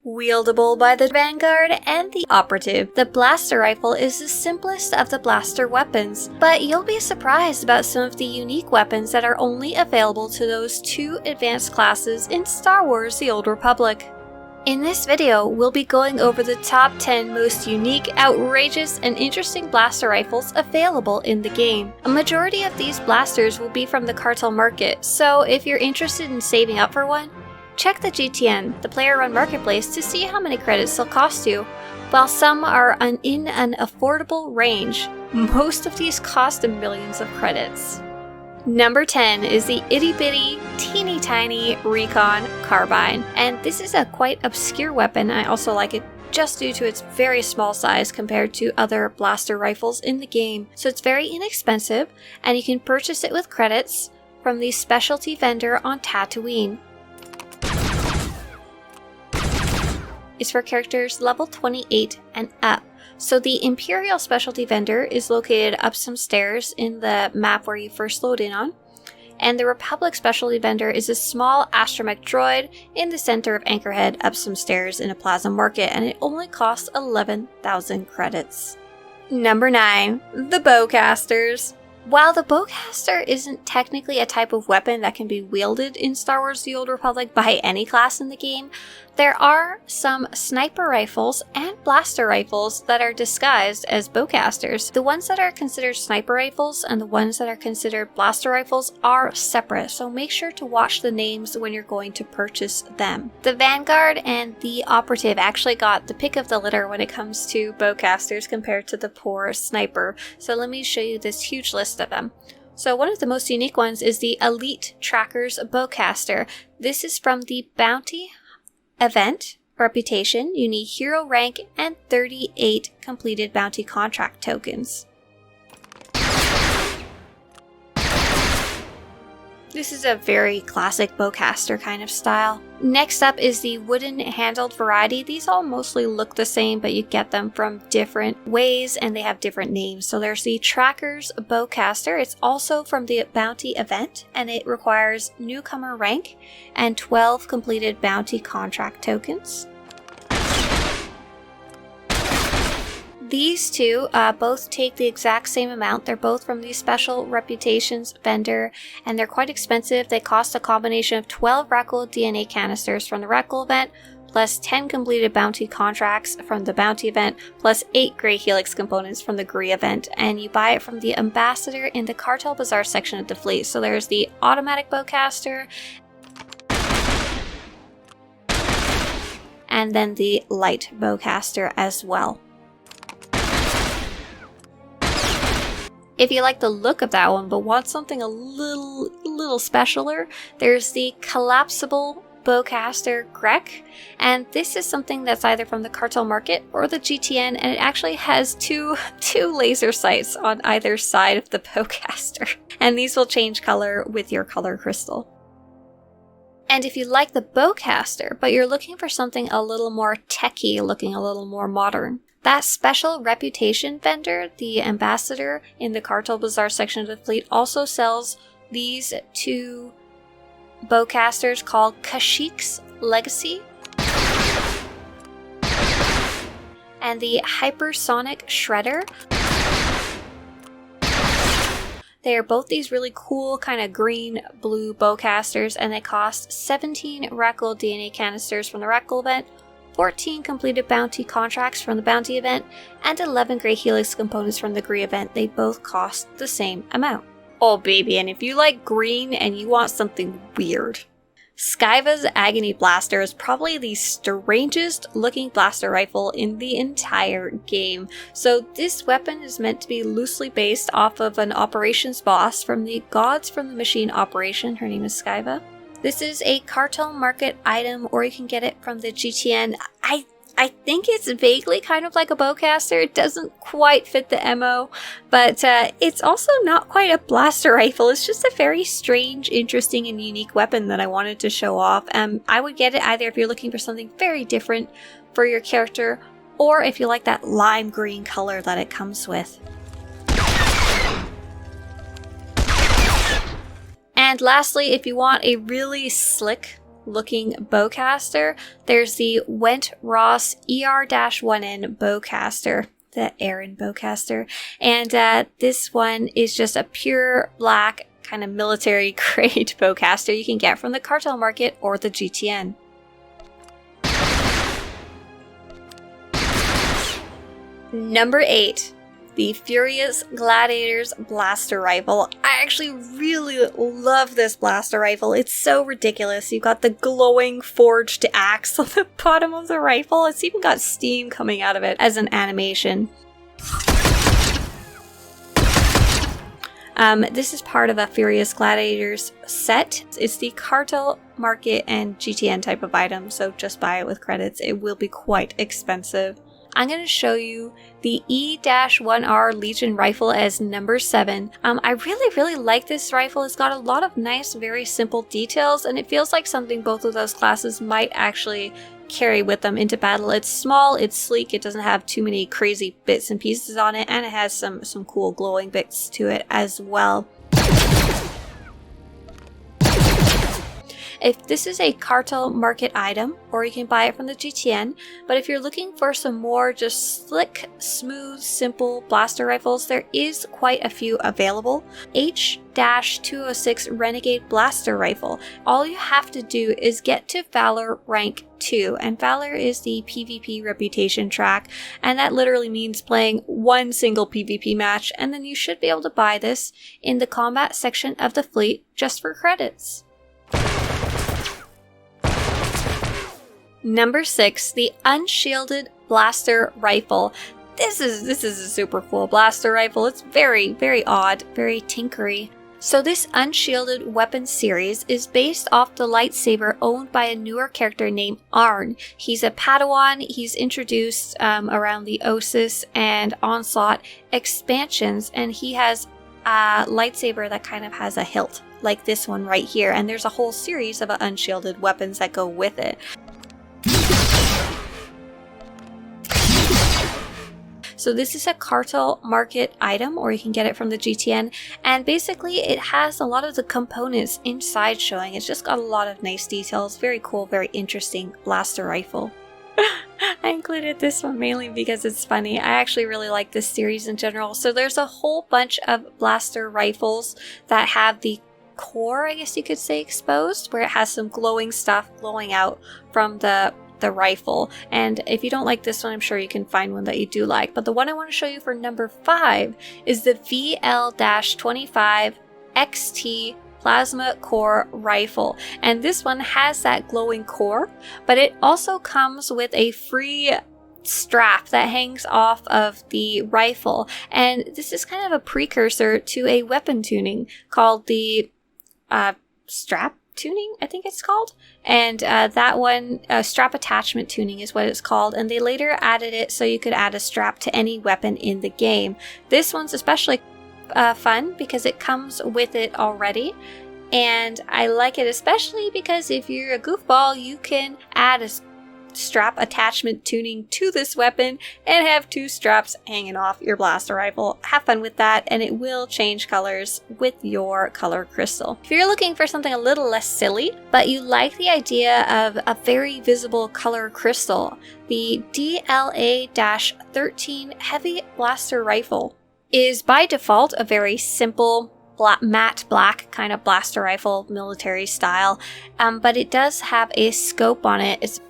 Wieldable by the Vanguard and the Operative, the blaster rifle is the simplest of the blaster weapons, but you'll be surprised about some of the unique weapons that are only available to those two advanced classes in Star Wars: The Old Republic. In this video, we'll be going over the top 10 most unique, outrageous, and interesting blaster rifles available in the game. A majority of these blasters will be from the Cartel Market, so if you're interested in saving up for one, check the GTN, the player-run marketplace, to see how many credits they'll cost you. While some are in an affordable range, most of these cost millions of credits. Number 10 is the itty-bitty, teeny-tiny Recon Carbine, and this is a quite obscure weapon. I also like it just due to its very small size compared to other blaster rifles in the game. So it's very inexpensive, and you can purchase it with credits from the specialty vendor on Tatooine. Is for characters level 28 and up. So the Imperial specialty vendor is located up some stairs in the map where you first load in on. And the Republic specialty vendor is a small astromech droid in the center of Anchorhead up some stairs in a plaza market, and it only costs 11,000 credits. Number 9, the Bowcasters. While the Bowcaster isn't technically a type of weapon that can be wielded in Star Wars: The Old Republic by any class in the game, there are some sniper rifles and blaster rifles that are disguised as Bowcasters. The ones that are considered sniper rifles and the ones that are considered blaster rifles are separate, so make sure to watch the names when you're going to purchase them. The Vanguard and the Operative actually got the pick of the litter when it comes to Bowcasters compared to the poor sniper, so let me show you this huge list of them. So one of the most unique ones is the Elite Trackers Bowcaster. This is from the Bounty event. Reputation, you need hero rank and 38 completed bounty contract tokens. This is a very classic Bowcaster kind of style. Next up is the wooden handled variety. These all mostly look the same, but you get them from different ways and they have different names. So there's the Trackers Bowcaster. It's also from the Bounty event and it requires newcomer rank and 12 completed bounty contract tokens. These two both take the exact same amount. They're both from the Special Reputations vendor, and they're quite expensive. They cost a combination of 12 Recon DNA canisters from the Recon event, plus 10 completed bounty contracts from the Bounty event, plus 8 Grey Helix components from the Grey event, and you buy it from the Ambassador in the Cartel Bazaar section of the fleet. So there's the Automatic Bowcaster, and then the Light Bowcaster as well. If you like the look of that one but want something a little specialer, there's the Collapsible Bowcaster Grek, and this is something that's either from the Cartel Market or the GTN, and it actually has two laser sights on either side of the Bowcaster, and these will change color with your color crystal. And if you like the Bowcaster but you're looking for something a little more techy looking, a little more modern, that Special Reputation vendor, the Ambassador in the Cartel Bazaar section of the fleet, also sells these two Bowcasters called Kashyyyk's Legacy and the Hypersonic Shredder. They are both these really cool kind of green-blue Bowcasters, and they cost 17 Recon DNA canisters from the Recon event, 14 completed bounty contracts from the Bounty event, and 11 Grey Helix components from the Grey event. They both cost the same amount. Oh baby, and if you like green and you want something weird, Skyva's Agony Blaster is probably the strangest looking blaster rifle in the entire game. So this weapon is meant to be loosely based off of an operations boss from the Gods from the Machine operation. Her name is Skyva. This is a Cartel Market item, or you can get it from the GTN. I think it's vaguely kind of like a Bowcaster. It doesn't quite fit the MO, but it's also not quite a blaster rifle. It's just a very strange, interesting, and unique weapon that I wanted to show off. I would get it either if you're looking for something very different for your character, or if you like that lime green color that it comes with. And lastly, if you want a really slick looking bowcaster. There's the Went Ross ER-1N bowcaster, the Aaron bowcaster. And this one is just a pure black kind of military grade bowcaster you can get from the Cartel Market or the GTN. Number 8. The Furious Gladiator's Blaster Rifle. I actually really love this blaster rifle. It's so ridiculous. You've got the glowing forged axe on the bottom of the rifle. It's even got steam coming out of it as an animation. This is part of a Furious Gladiators set. It's the Cartel Market and GTN type of item, so just buy it with credits. It will be quite expensive. I'm going to show you the E-1R Legion rifle as number 7. I really like this rifle. It's got a lot of nice, very simple details, and it feels like something both of those classes might actually carry with them into battle. It's small, it's sleek, it doesn't have too many crazy bits and pieces on it, and it has some cool glowing bits to it as well. If this is a Cartel Market item, or you can buy it from the GTN, but if you're looking for some more just slick, smooth, simple blaster rifles, there is quite a few available. H-206 Renegade Blaster Rifle. All you have to do is get to Valor rank 2, and Valor is the PvP reputation track, and that literally means playing one single PvP match, and then you should be able to buy this in the combat section of the fleet just for credits. Number 6, the Unshielded Blaster Rifle. This is a super cool blaster rifle. It's very odd, very tinkery. So this Unshielded weapon series is based off the lightsaber owned by a newer character named Arn. He's a Padawan. He's introduced around the Osis and Onslaught expansions, and he has a lightsaber that kind of has a hilt, like this one right here. And there's a whole series of unshielded weapons that go with it. So this is a Cartel Market item, or you can get it from the GTN, and basically it has a lot of the components inside showing. It's just got a lot of nice details. Very cool, very interesting blaster rifle. I included this one mainly because it's funny. I actually really like this series in general. So there's a whole bunch of blaster rifles that have the core, I guess you could say, exposed, where it has some glowing stuff glowing out from the rifle. And if you don't like this one, I'm sure you can find one that you do like. But the one I want to show you for number 5 is the VL-25 XT Plasma Core Rifle. And this one has that glowing core, but it also comes with a free strap that hangs off of the rifle. And this is kind of a precursor to a weapon tuning called the strap tuning, I think it's called. And that one, strap attachment tuning is what it's called, and they later added it so you could add a strap to any weapon in the game. This one's especially fun because it comes with it already, and I like it especially because if you're a goofball, you can add a strap attachment tuning to this weapon and have 2 straps hanging off your blaster rifle. Have fun with that, and it will change colors with your color crystal. If you're looking for something a little less silly, but you like the idea of a very visible color crystal, the DLA-13 Heavy Blaster Rifle is by default a very simple matte black kind of blaster rifle, military style, but it does have a scope on it. It's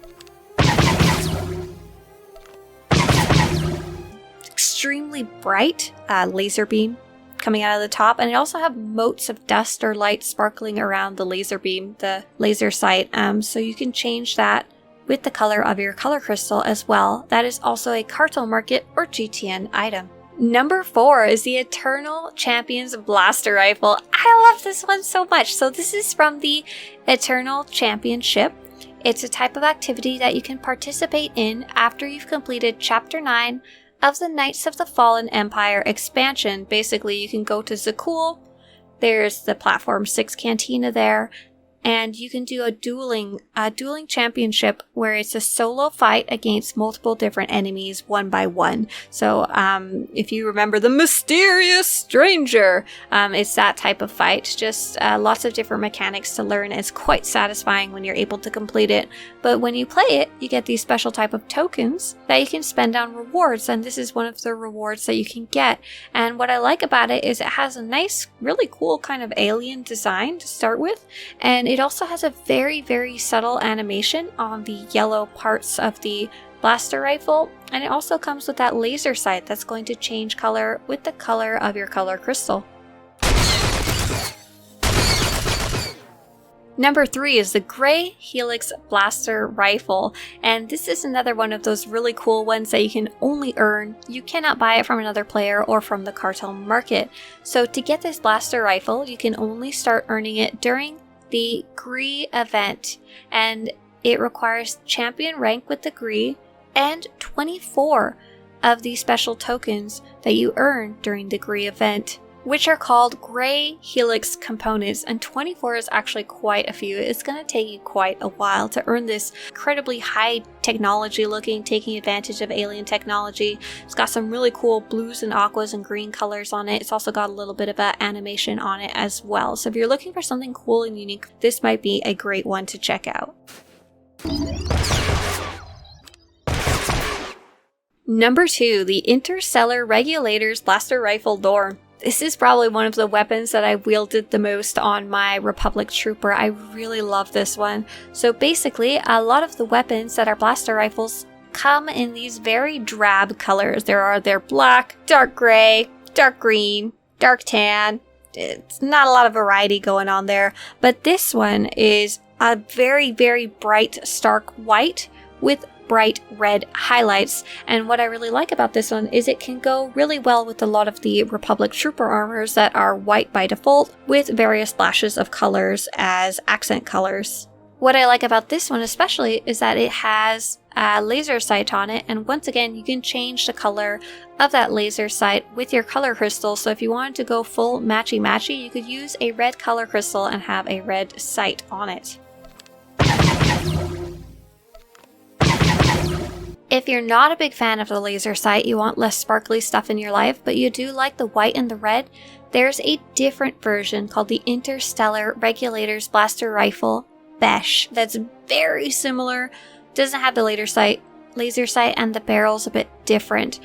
extremely bright laser beam coming out of the top, and it also have motes of dust or light sparkling around the laser beam, the laser sight, so you can change that with the color of your color crystal as well. That is also a Cartel Market or GTN item. Number 4 is the Eternal Champions Blaster Rifle. I love this one so much. So this is from the Eternal Championship. It's a type of activity that you can participate in after you've completed Chapter 9 of the Knights of the Fallen Empire expansion. Basically, you can go to Zakul. There's the Platform 6 Cantina there. and you can do a dueling championship where it's a solo fight against multiple different enemies one by one. So if you remember the mysterious stranger, it's that type of fight. Just lots of different mechanics to learn. It's quite satisfying when you're able to complete it. But when you play it, you get these special type of tokens that you can spend on rewards, and this is one of the rewards that you can get. And what I like about it is it has a nice, really cool kind of alien design to start with, and it also has a very, very subtle animation on the yellow parts of the blaster rifle, and it also comes with that laser sight that's going to change color with the color of your color crystal. Number 3 is the Gray Helix Blaster Rifle, and this is another one of those really cool ones that you can only earn. You cannot buy it from another player or from the Cartel Market. So to get this blaster rifle, you can only start earning it during the GRE event, and it requires champion rank with the GRE and 24 of the special tokens that you earn during the GRE event, which are called Gray Helix components, and 24 is actually quite a few. It's going to take you quite a while to earn this incredibly high technology looking, taking advantage of alien technology. It's got some really cool blues and aquas and green colors on it. It's also got a little bit of an animation on it as well. So if you're looking for something cool and unique, this might be a great one to check out. Number 2, the Interstellar Regulator's Blaster Rifle Door. This is probably one of the weapons that I wielded the most on my Republic Trooper. I really love this one. So basically, a lot of the weapons that are blaster rifles come in these very drab colors. They're black, dark gray, dark green, dark tan. It's not a lot of variety going on there. But this one is a very, very bright, stark white with bright red highlights, and what I really like about this one is it can go really well with a lot of the Republic Trooper armors that are white by default with various splashes of colors as accent colors. What I like about this one especially is that it has a laser sight on it, and once again you can change the color of that laser sight with your color crystal. So if you wanted to go full matchy-matchy, you could use a red color crystal and have a red sight on it. If you're not a big fan of the laser sight, you want less sparkly stuff in your life, but you do like the white and the red, there's a different version called the Interstellar Regulator's Blaster Rifle Besh that's very similar. Doesn't have the laser sight, and the barrel's a bit different.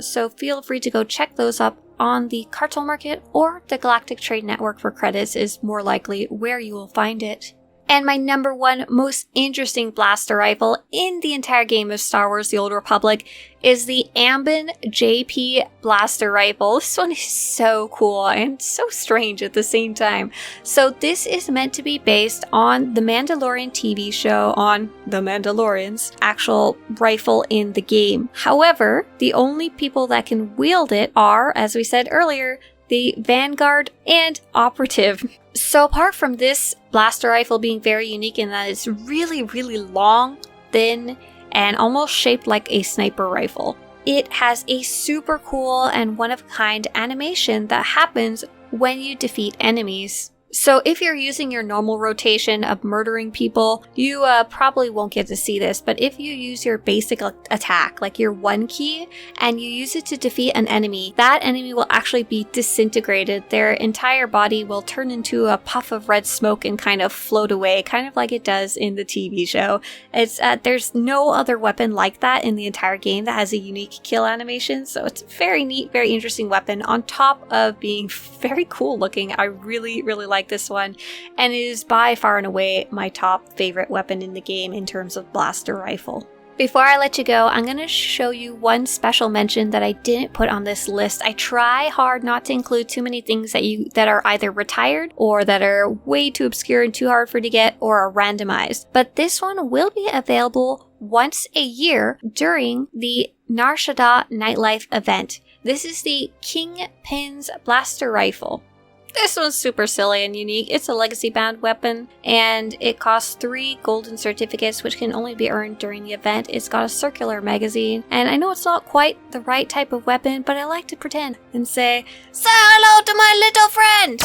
So feel free to go check those up on the Cartel Market, or the Galactic Trade Network for credits is more likely where you will find it. And my number 1 most interesting blaster rifle in the entire game of Star Wars The Old Republic is the Ambin JP Blaster Rifle. This one is so cool and so strange at the same time. So this is meant to be based on the Mandalorian TV show, on the Mandalorian's actual rifle in the game. However, the only people that can wield it are, as we said earlier, the Vanguard and Operative. So apart from this blaster rifle being very unique in that it's really, really long, thin, and almost shaped like a sniper rifle, it has a super cool and one-of-a-kind animation that happens when you defeat enemies. So if you're using your normal rotation of murdering people, you probably won't get to see this, but if you use your basic attack, like your 1 key, and you use it to defeat an enemy, that enemy will actually be disintegrated. Their entire body will turn into a puff of red smoke and kind of float away, kind of like it does in the TV show. It's there's no other weapon like that in the entire game that has a unique kill animation, so it's a very neat, very interesting weapon, on top of being very cool looking. I really, really like this one, and it is by far and away my top favorite weapon in the game in terms of blaster rifle. Before I let you go, I'm going to show you one special mention that I didn't put on this list. I try hard not to include too many things that are either retired or that are way too obscure and too hard for you to get or are randomized. But this one will be available once a year during the Nar Shaddaa Nightlife event. This is the Kingpin's Blaster Rifle. This one's super silly and unique. It's a legacy-bound weapon, and it costs 3 golden certificates, which can only be earned during the event. It's got a circular magazine, and I know it's not quite the right type of weapon, but I like to pretend and say hello to my little friend!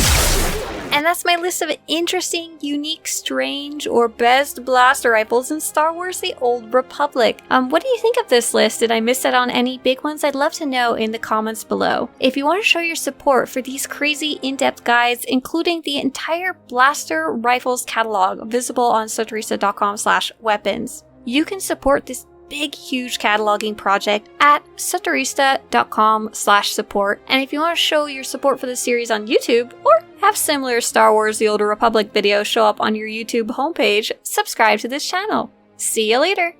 And that's my list of interesting, unique, strange, or best blaster rifles in Star Wars The Old Republic. What do you think of this list? Did I miss out on any big ones? I'd love to know in the comments below. If you want to show your support for these crazy in-depth guides, including the entire blaster rifles catalog visible on Swtorista.com/weapons, you can support this big, huge cataloging project at Swtorista.com/support. And if you want to show your support for the series on YouTube, or have similar Star Wars The Old Republic videos show up on your YouTube homepage, subscribe to this channel. See you later!